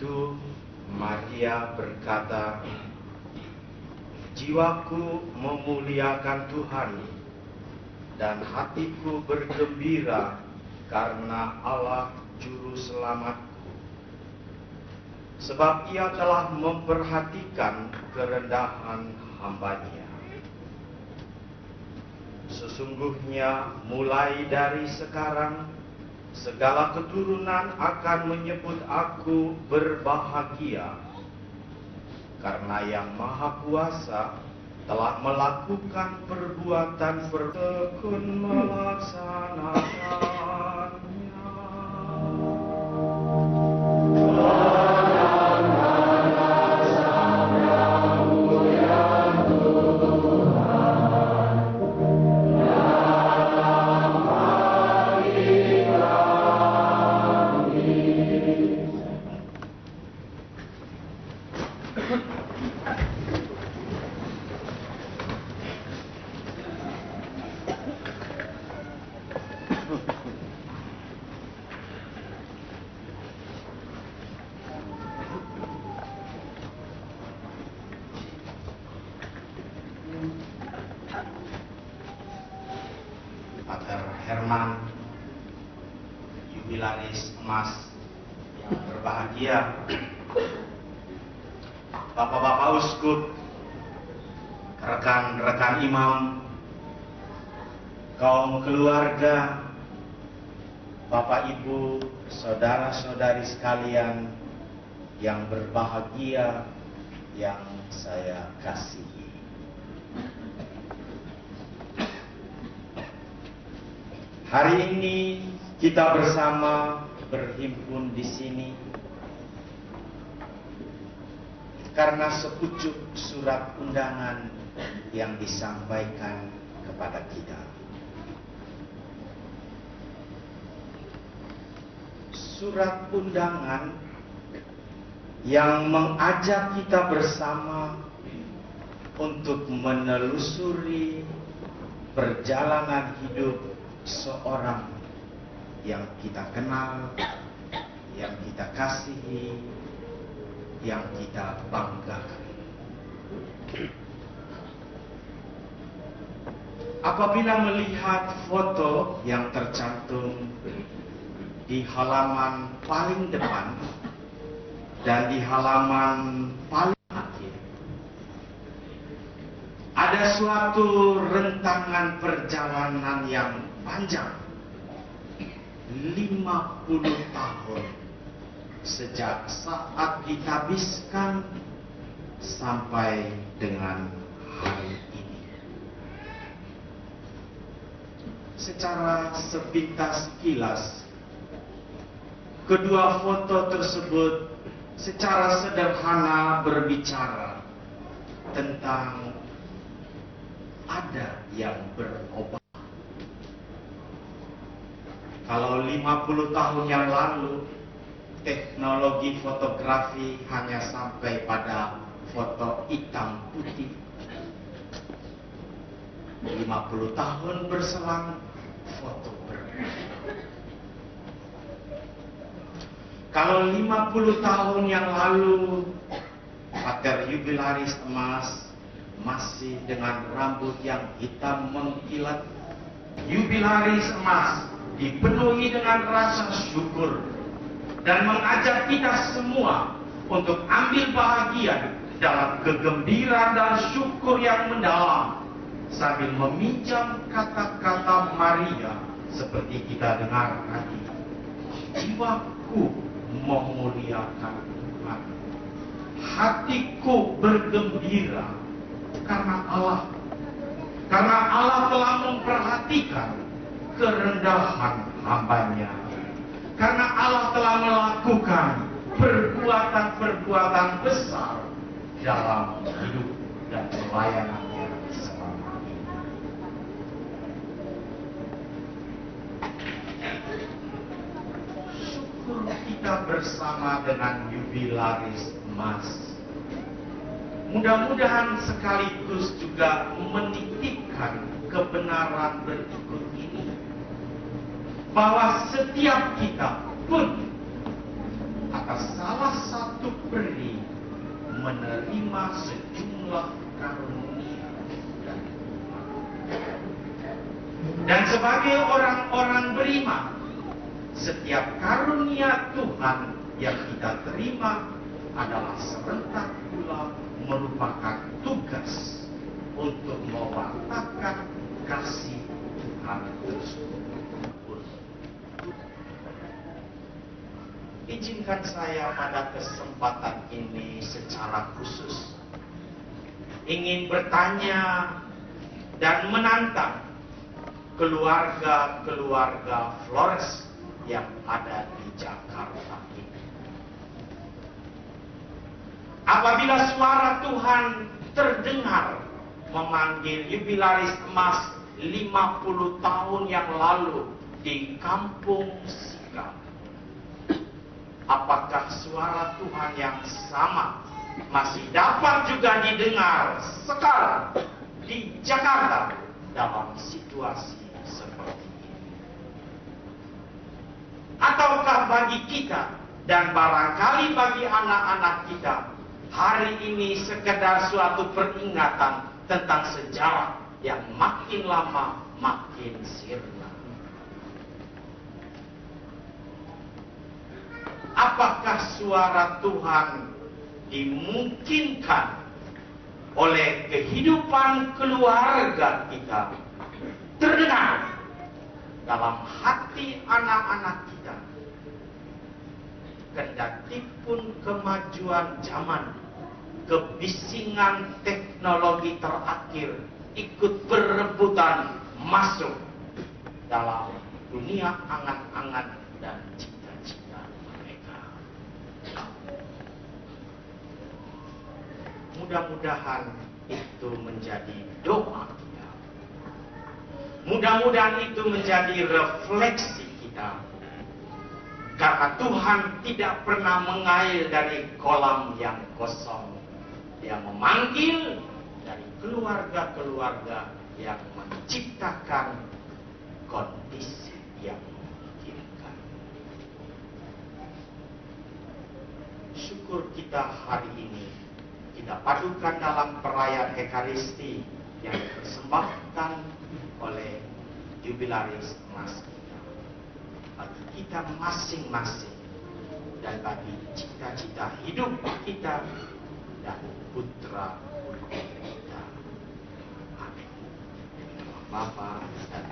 itu Maria berkata, "Jiwaku memuliakan Tuhan, dan hatiku bergembira karena Allah Juru Selamatku. Sebab Ia telah memperhatikan kerendahan hamba-Nya. Sesungguhnya mulai dari sekarang, segala keturunan akan menyebut aku berbahagia, karena Yang Maha Kuasa telah melakukan perbuatan bertekun melaksanakannya." Pater Herman, jubilaris emas yang berbahagia, Bapak-bapak uskup, rekan-rekan imam, kaum keluarga, Bapak Ibu, saudara-saudari sekalian yang berbahagia, yang saya kasihi. Hari ini kita bersama berhimpun di sini karena sepucuk surat undangan yang disampaikan kepada kita. Surat undangan yang mengajak kita bersama untuk menelusuri perjalanan hidup seorang yang kita kenal, yang kita kasihi, yang kita banggakan. Apabila melihat foto yang tercantum di halaman paling depan dan di halaman paling akhir, ada suatu rentangan perjalanan yang panjang, 50 tahun sejak saat ditabiskan sampai dengan hari ini. Secara sepintas kilas, kedua foto tersebut secara sederhana berbicara tentang ada yang berubah. Kalau 50 tahun yang lalu teknologi fotografi hanya sampai pada foto hitam putih, 50 tahun berselang foto berubah. Kalau 50 tahun yang lalu pater jubilaris emas masih dengan rambut yang hitam mengkilat, jubilaris emas dipenuhi dengan rasa syukur dan mengajak kita semua untuk ambil bahagia dalam kegembiraan dan syukur yang mendalam sambil meminjam kata-kata Maria seperti kita dengar tadi. Jiwaku memuliakan Tuhan, hatiku bergembira karena Allah telah memperhatikan kerendahan hamba-Nya, karena Allah telah melakukan perbuatan-perbuatan besar dalam hidup dan pelayanannya selama ini. Syukur kita bersama dengan jubilaris emas. Mudah-mudahan sekaligus juga menitipkan kebenaran berikut ini, bahwa setiap kita pun atas salah satu peri menerima sejumlah karunia dari Tuhan. Dan sebagai orang-orang beriman, setiap karunia Tuhan yang kita terima adalah serentak pula merupakan tugas untuk mewartakan kasih Tuhan tersebut. Izinkan saya pada kesempatan ini secara khusus ingin bertanya dan menantang keluarga-keluarga Flores yang ada di Jakarta ini. Apabila suara Tuhan terdengar memanggil jubilaris emas 50 tahun yang lalu di Kampung Sikap, apakah suara Tuhan yang sama masih dapat juga didengar sekarang di Jakarta dalam situasi seperti ini? Ataukah bagi kita dan barangkali bagi anak-anak kita, hari ini sekedar suatu peringatan tentang sejarah yang makin lama makin sirna? Apakah suara Tuhan dimungkinkan oleh kehidupan keluarga kita terdengar dalam hati anak-anak kita? Kendati pun kemajuan zaman, kebisingan teknologi terakhir ikut berebutan masuk dalam dunia angan-angan dan cita-cita mereka. Mudah-mudahan itu menjadi doa kita. Mudah-mudahan itu menjadi refleksi kita. Karena Tuhan tidak pernah mengail dari kolam yang kosong. Dia memanggil dari keluarga-keluarga yang menciptakan kondisi yang memungkinkan. Syukur kita hari ini kita padukan dalam perayaan Ekaristi yang dipersembahkan oleh jubilaris emas kita. Bagi kita masing-masing dan bagi cita-cita hidup kita dan putra-putri kita. Amin. Bapa dan